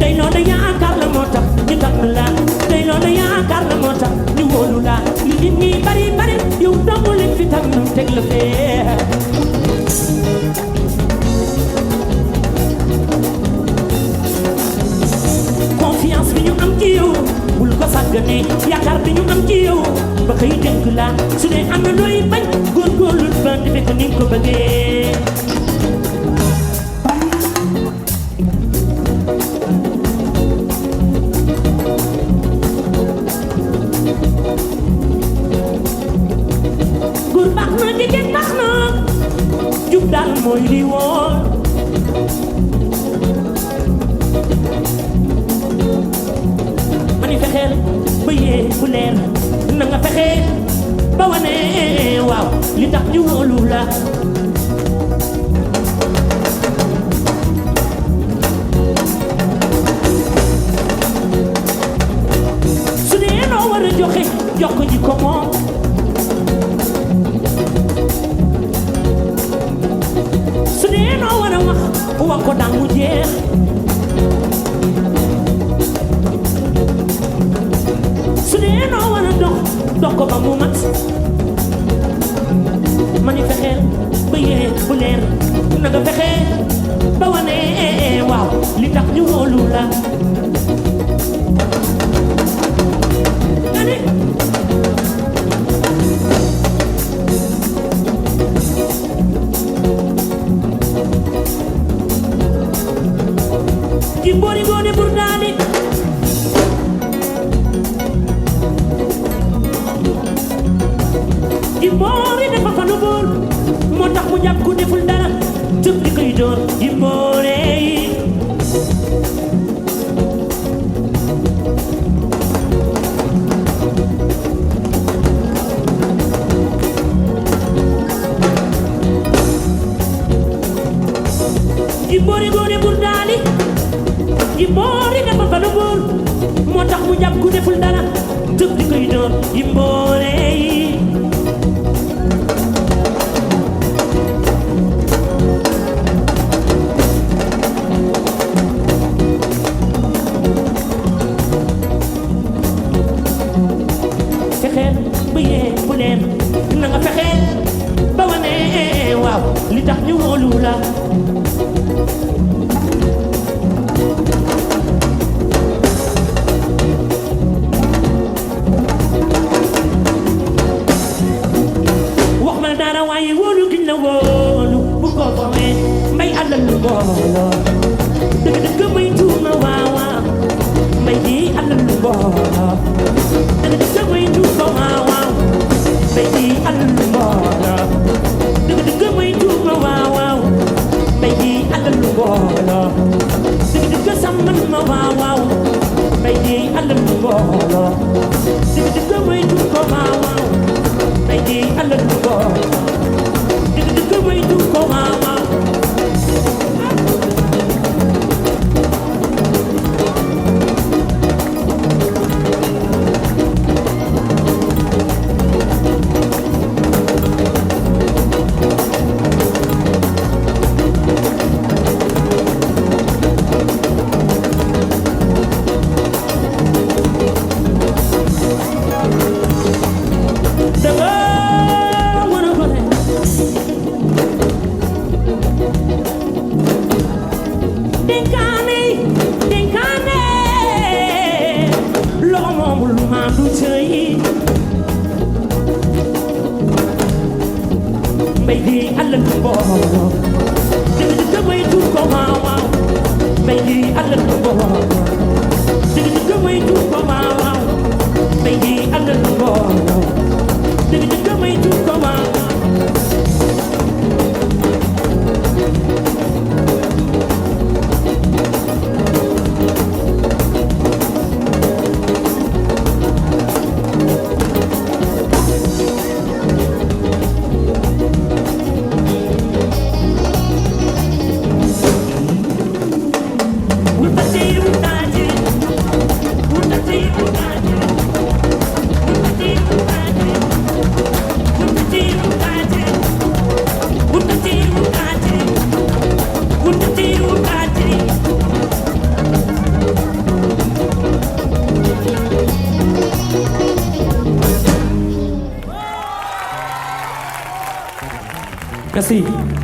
day loo da yaakaar la moo tax ñu tànn la day loo da yaakaar la moo tax ñu wóolu la li nit ñi bari bari yow doomu leen fi tànn teg la fee confiance bi ñu am ci yow bul ko sàggane yaakaar bi ñu am ci yow ba xëy dénk la su dee am na looy bañ góorgóorlu ba defe ko ni ko bëggee góor baax na jigéen baax na jub daal mooy li woon mani fexeel ba yee bu leer na nga fexe ba wane waaw li tax ñu wóolu la su dee noo war a joxe jox ko ji ko moom su dee noo war a wax ko daan mu jeex su dee noo war a dox ko ba mu mat mani fexeel ba yee bu leer na nga fexe ba wane waaw li tax ñu wóolu la ane ki boori goone bur daani ki boori dafa fa lu boor moo tax mu jàpp ku deful dara tëb di koy door ki boore yi ki boori goone bur daani ki boori dafa fa lu boor moo tax mu jàpp ku deful dara tëb di koy door ki boore yi fexeel ba yee bu leen na nga fexeel ba wane waaw li tax ñu wóolu la wax ma dara waaye wóolu giñ la wóolu bu ko fawee mbay àllal lu mbooloo dëgg dëgg may tuuma waaw waaw mbay di àllal lu mbooloo dëgg dëgg may tuuma waaw waaw mbay di àllal lu mbooloo dëgg dëgg may tuuma waaw waaw mbay di àllal lu mbooloo dëgg dëgg sàmmal ma waaw waaw mbay di àllal lu mbooloo dëgg dëgg may tuuma waaw waaw mbay di àllal lu mbooloo dëgg dëgg may tuuma waaw waaw mbay di àllal lu mbooloo dëgg dëgg may tuut ko waaw waaw mbay di àllal lu mbooloo dëgg dëgg may tuut ko waaw waaw mbay di àllal lu mbooloo dëgg dëgg may tuut ko waaw waaw merci